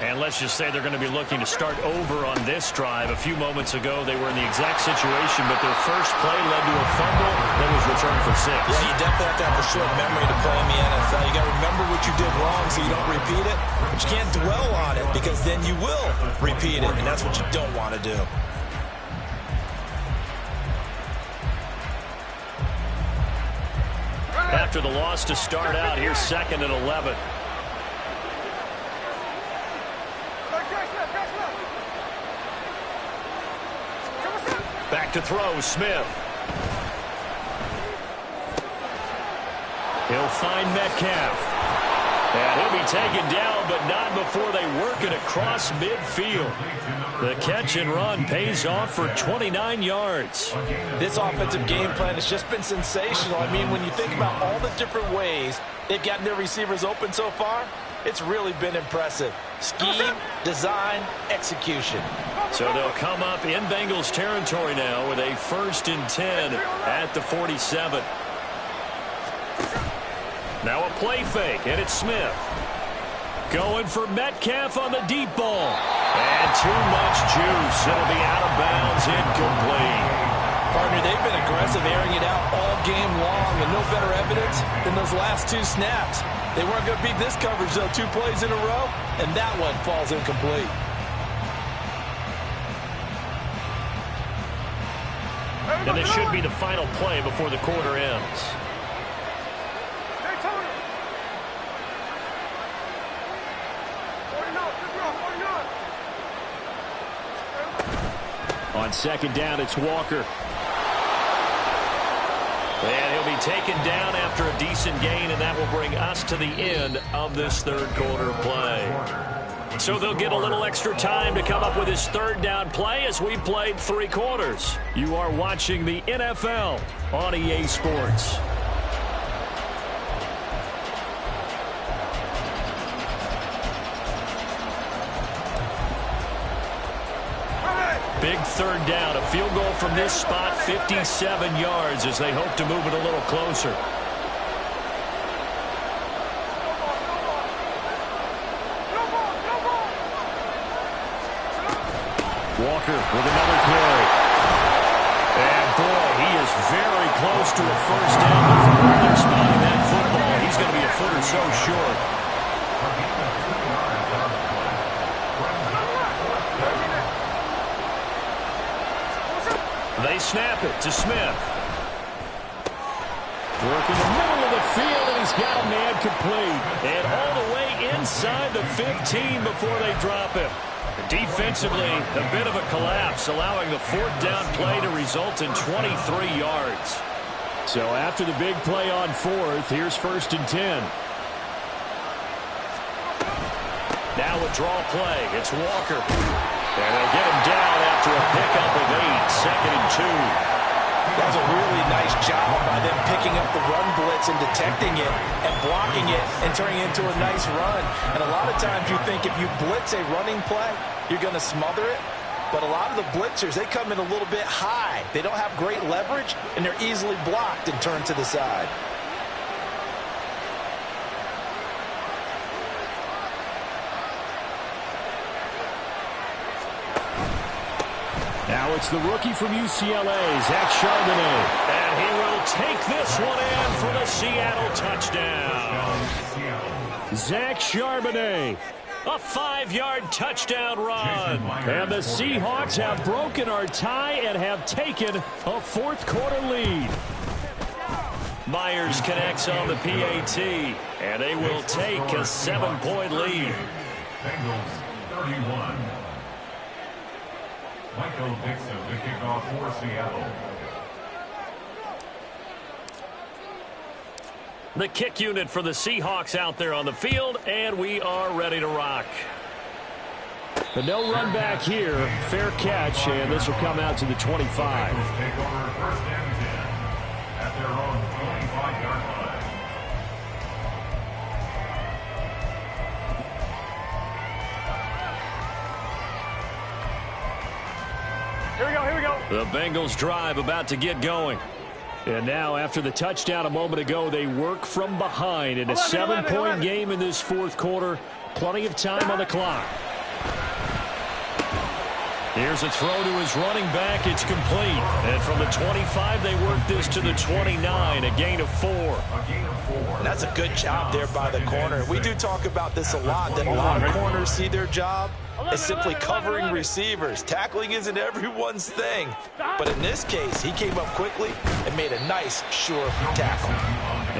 And let's just say they're going to be looking to start over on this drive. A few moments ago, they were in the exact situation, but their first play led to a fumble that was returned for 6. Yeah, you definitely have to have a short memory to play in the NFL. You got to remember what you did wrong so you don't repeat it. But you can't dwell on it because then you will repeat it, and that's what you don't want to do. After the loss to start out, here's 2nd and 11. Back to throw, Smith. He'll find Metcalf. And he'll be taken down, but not before they work it across midfield. The catch and run pays off for 29 yards. This offensive game plan has just been sensational. I mean, when you think about all the different ways they've gotten their receivers open so far, it's really been impressive. Scheme, design, execution. So they'll come up in Bengals territory now with a 1st and 10 at the 47. Now a play fake, and it's Smith. Going for Metcalf on the deep ball. And too much juice. It'll be out of bounds, incomplete. Partner, they've been aggressive, airing it out all game long, and no better evidence than those last 2 snaps. They weren't going to beat this coverage, though, 2 plays in a row, and that one falls incomplete. And this should be the final play before the quarter ends. On 2nd down, it's Walker. And he'll be taken down after a decent gain, and that will bring us to the end of this 3rd quarter play. So they'll get a little extra time to come up with his 3rd down play as we played 3 quarters. You are watching the NFL on EA Sports. Big 3rd down, a field goal from this spot, 57 yards as they hope to move it a little closer. Walker with another carry. And boy, he is very close to a 1st down, but from where they're spotting that football, he's going to be a foot or so short. They snap it to Smith. Working the middle of the field, and he's got a man complete. And all the way inside the 15 before they drop him. Defensively, a bit of a collapse, allowing the 4th down play to result in 23 yards. So after the big play on 4th, here's 1st and 10. Now a draw play. It's Walker. And they'll get him down after a pickup of 8, 2nd and 2. That was a really nice job by them picking up the run blitz and detecting it and blocking it and turning it into a nice run. And a lot of times you think if you blitz a running play, you're going to smother it. But a lot of the blitzers, they come in a little bit high. They don't have great leverage, and they're easily blocked and turned to the side. Now it's the rookie from UCLA, Zach Charbonnet. And he will take this one in for the Seattle touchdown. Zach Charbonnet, a 5-yard touchdown run. And the Seahawks have broken our tie and have taken a 4th quarter lead. Myers connects on the PAT, and they will take a 7-point lead. Bengals 31. Michael Dixon to kick off for Seattle. The kick unit for the Seahawks out there on the field, and we are ready to rock. But no run back here. Fair catch, and this will come out to the 25. Bengals take over 1st and 10 at their own 25-yard line. Here we go, here we go. The Bengals drive about to get going. And now, after the touchdown a moment ago, they work from behind in a 7-point game in this 4th quarter. Plenty of time on the clock. Here's a throw to his running back. It's complete. And from the 25, they work this to the 29, a gain of 4. And that's a good job there by the corner. We do talk about this a lot, that a lot of corners see their job as simply covering receivers. Tackling isn't everyone's thing. But in this case, he came up quickly and made a nice, sure tackle.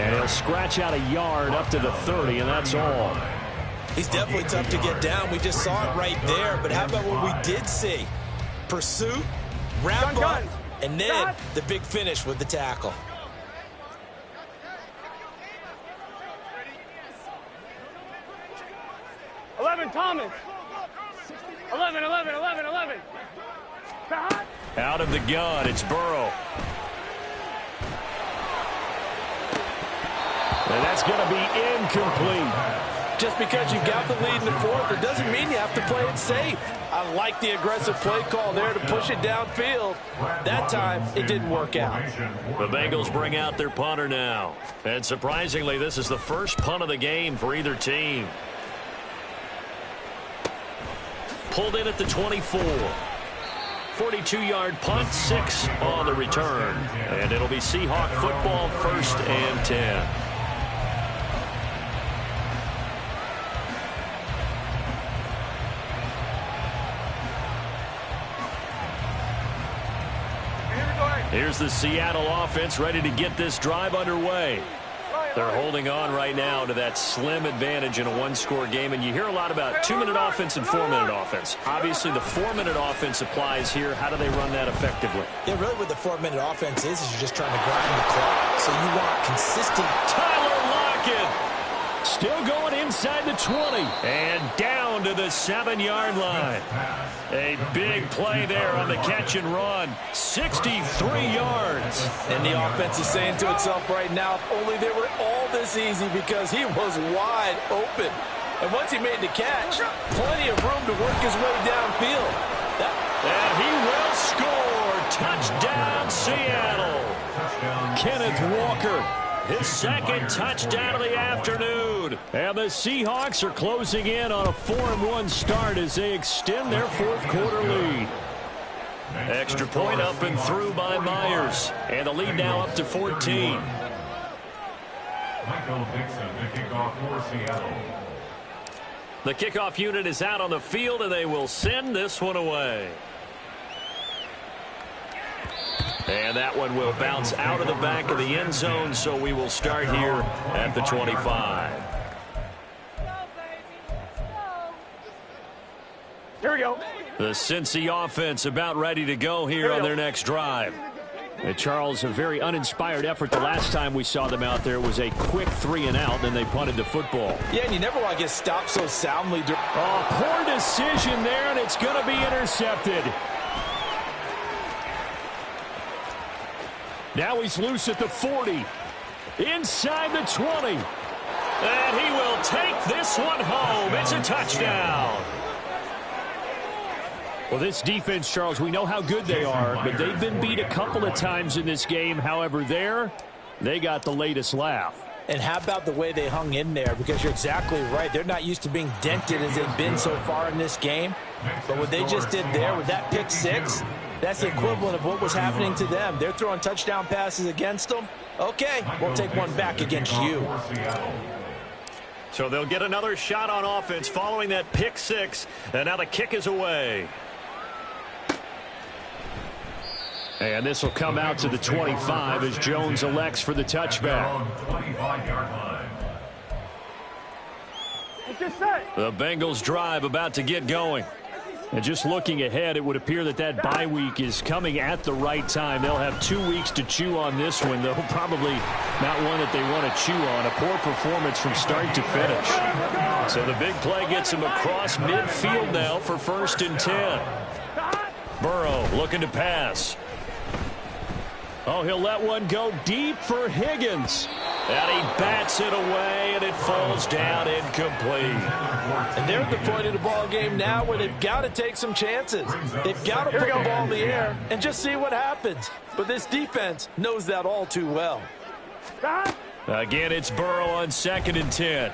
And he'll scratch out a yard up to the 30, and that's all. He's definitely tough to get down. We just saw it right there. But how about what we did see? Pursuit, wrap up, and then the big finish with the tackle. 11, Thomas. 11, 11, 11, 11. Out of the gun, it's Burrow. And that's going to be incomplete. Just because you got the lead in the fourth, it doesn't mean you have to play it safe. I like the aggressive play call there to push it downfield. That time, it didn't work out. The Bengals bring out their punter now. And surprisingly, this is the first punt of the game for either team. Pulled in at the 24. 42-yard punt, 6 on the return. And it'll be Seahawk football, 1st and 10. Here's the Seattle offense ready to get this drive underway. They're holding on right now to that slim advantage in a one-score game, and you hear a lot about 2-minute offense and 4-minute offense. Obviously, the 4-minute offense applies here. How do they run that effectively? Yeah, really what the 4-minute offense is you're just trying to grind the clock. So you want consistent. Tyler Lockett still going inside the 20 and down to the 7-yard line. A big play there on the catch and run. 63 yards. And the offense is saying to itself right now, if only they were all this easy, because he was wide open. And once he made the catch, plenty of room to work his way downfield. And he will score. Touchdown, Seattle. Kenneth Walker, his second touchdown of the afternoon. And the Seahawks are closing in on a 4-1 start as they extend their fourth-quarter lead. Extra point up and through by Myers. And the lead now up to 14. Michael Dixon, the kickoff for Seattle. The kickoff unit is out on the field, and they will send this one away. And that one will bounce out of the back of the end zone, so we will start here at the 25. Here we go. The Cincy offense about ready to go here on their next drive. And Charles, a very uninspired effort the last time we saw them out there. It was a quick 3-and-out, then they punted the football. Yeah, and you never want to get stopped so soundly. Oh, poor decision there, and it's going to be intercepted. Now he's loose at the 40. Inside the 20. And he will take this one home. It's a touchdown. Well, this defense, Charles, we know how good they are, but they've been beat a couple of times in this game. However, they got the latest laugh. And how about the way they hung in there? Because you're exactly right. They're not used to being dented as they've been so far in this game. But what they just did there with that pick six, that's the equivalent of what was happening to them. They're throwing touchdown passes against them. Okay, we'll take one back against you. So they'll get another shot on offense following that pick six. And now the kick is away. And this will come out to the 25 as Jones elects for the touchback. The Bengals drive about to get going. And just looking ahead, it would appear that bye week is coming at the right time. They'll have 2 weeks to chew on this one, though probably not one that they want to chew on. A poor performance from start to finish. So the big play gets him across midfield now for 1st and 10. Burrow looking to pass. Oh, he'll let one go deep for Higgins. And he bats it away, and it falls down incomplete. And they're at the point of the ball game now where they've got to take some chances. They've got to put the ball in the air and just see what happens. But this defense knows that all too well. Again, it's Burrow on 2nd and 10.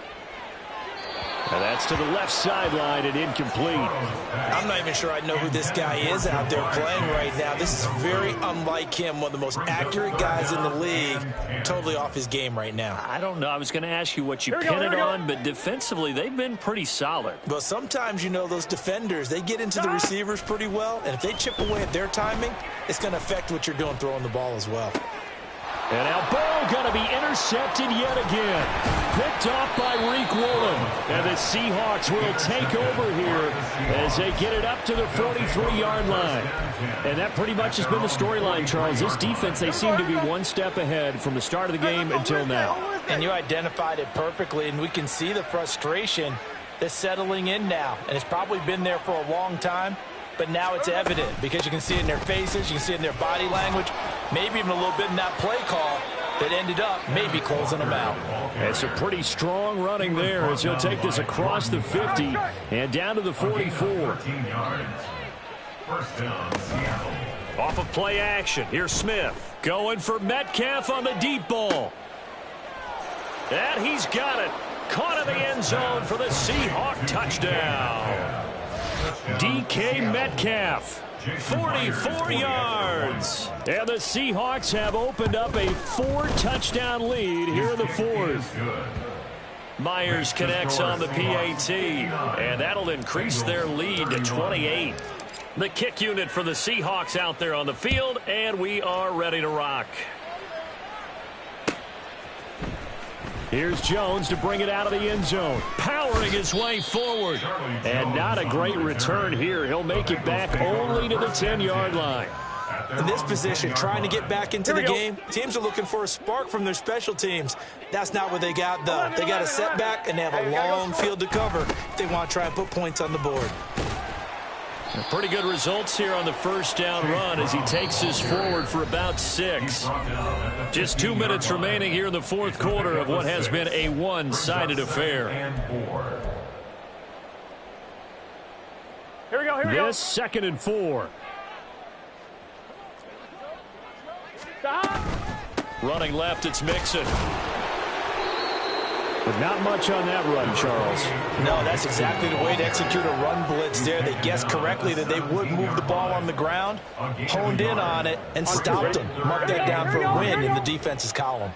And that's to the left sideline and incomplete. I'm not even sure I know who this guy is out there playing right now. This is very unlike him, one of the most accurate guys in the league. Totally off his game right now. I don't know. I was going to ask you what you pin it on, but defensively they've been pretty solid. But sometimes, you know, those defenders, they get into the receivers pretty well, and if they chip away at their timing, it's going to affect what you're doing throwing the ball as well. And now Burrow going to be intercepted yet again. Picked off by Reek Woolen. And the Seahawks will take over here as they get it up to the 43-yard line. And that pretty much has been the storyline, Charles. This defense, they seem to be one step ahead from the start of the game until now. And you identified it perfectly, and we can see the frustration. They're settling in now, and it's probably been there for a long time, but now it's evident because you can see it in their faces, you can see it in their body language, maybe even a little bit in that play call that ended up maybe closing them out. It's a pretty strong running there as he'll take this across the 50 and down to the 44. First down, Seattle. Off of play action, here's Smith. Going for Metcalf on the deep ball. And he's got it. Caught in the end zone for the Seahawk touchdown. DK Metcalf, 44 yards. And the Seahawks have opened up a 4-touchdown lead here in the fourth. Myers connects on the PAT, and that'll increase their lead to 28. The kick unit for the Seahawks out there on the field, and we are ready to rock. Here's Jones to bring it out of the end zone. Powering his way forward. And not a great return here. He'll make it back only to the 10-yard line. In this position, trying to get back into the game, teams are looking for a spark from their special teams. That's not what they got, though. They got a setback, and they have a long field to cover if they want to try and put points on the board. Pretty good results here on the first down run as he takes this forward for about 6. Just 2 minutes remaining here in the fourth quarter of what has been a one-sided affair. Here we go, here we go. This 2nd and 4. Stop. Running left, it's Mixon. But not much on that run, Charles. No, that's exactly the way to execute a run blitz there. They guessed correctly that they would move the ball on the ground, honed in on it, and stopped them. Marked that down for a win in the defense's column.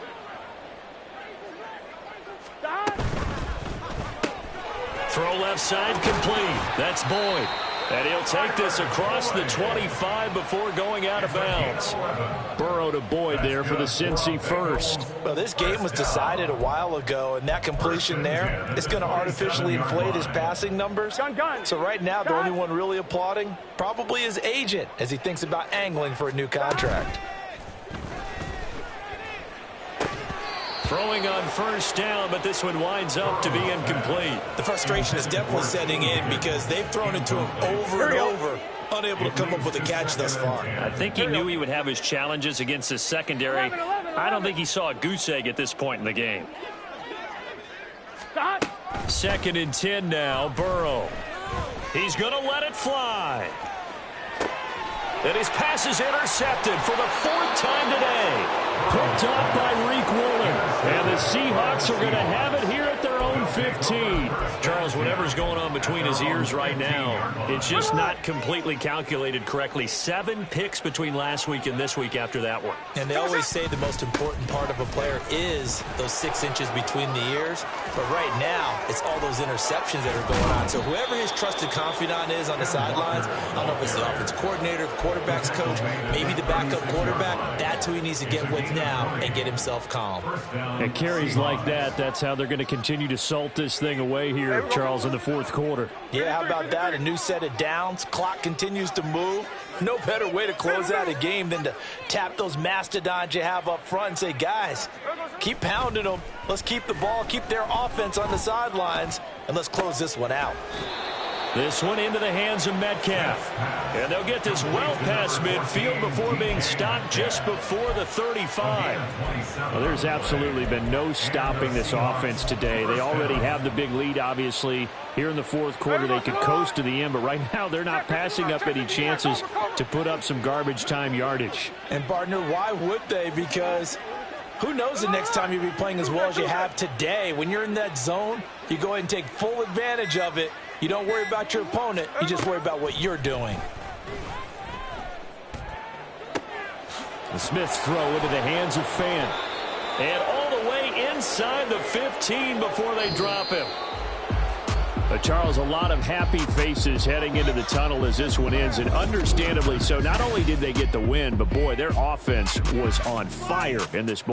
Throw left side complete. That's Boyd. And he'll take this across the 25 before going out of bounds. Burrow to Boyd there for the Cincy first. Well, this game was decided a while ago, and that completion there is going to artificially inflate his passing numbers. So right now, the only one really applauding probably his agent as he thinks about angling for a new contract. Throwing on first down, but this one winds up to be incomplete. The frustration is definitely setting in because they've thrown it to him over and over, unable to come up with a catch thus far. I think he knew he would have his challenges against his secondary. I don't think he saw a goose egg at this point in the game. 2nd and 10 now, Burrow. He's going to let it fly. And his pass is intercepted for the 4th time today. Picked off by Reek Woolen. And the Seahawks are going to have it here at their own 15. Charles, whatever's going on between his ears right now, it's just not completely calculated correctly. 7 picks between last week and this week after that one. And they always say the most important part of a player is those 6 inches between the ears. But right now, it's all those interceptions that are going on. So whoever his trusted confidant is on the sidelines, I don't know if it's the offensive coordinator, the quarterback's coach, maybe the backup quarterback, that's who he needs to get with now and get himself calm. And carries like that, that's how they're going to continue to salt this thing away here, Charles, in the fourth quarter. Yeah, how about that? A new set of downs. Clock continues to move. No better way to close out a game than to tap those mastodons you have up front and say, guys, keep pounding them. Let's keep the ball, keep their offense on the sidelines, and let's close this one out. This one into the hands of Metcalf. And they'll get this well past midfield before being stopped just before the 35. Well, there's absolutely been no stopping this offense today. They already have the big lead, obviously. Here in the fourth quarter, they could coast to the end, but right now they're not passing up any chances to put up some garbage time yardage. And, partner, why would they? Because who knows the next time you'll be playing as well as you have today. When you're in that zone, you go ahead and take full advantage of it. You don't worry about your opponent. You just worry about what you're doing. The Smith's throw into the hands of Fan. And all the way inside the 15 before they drop him. But Charles, a lot of happy faces heading into the tunnel as this one ends, and understandably so. Not only did they get the win, but boy, their offense was on fire in this ball.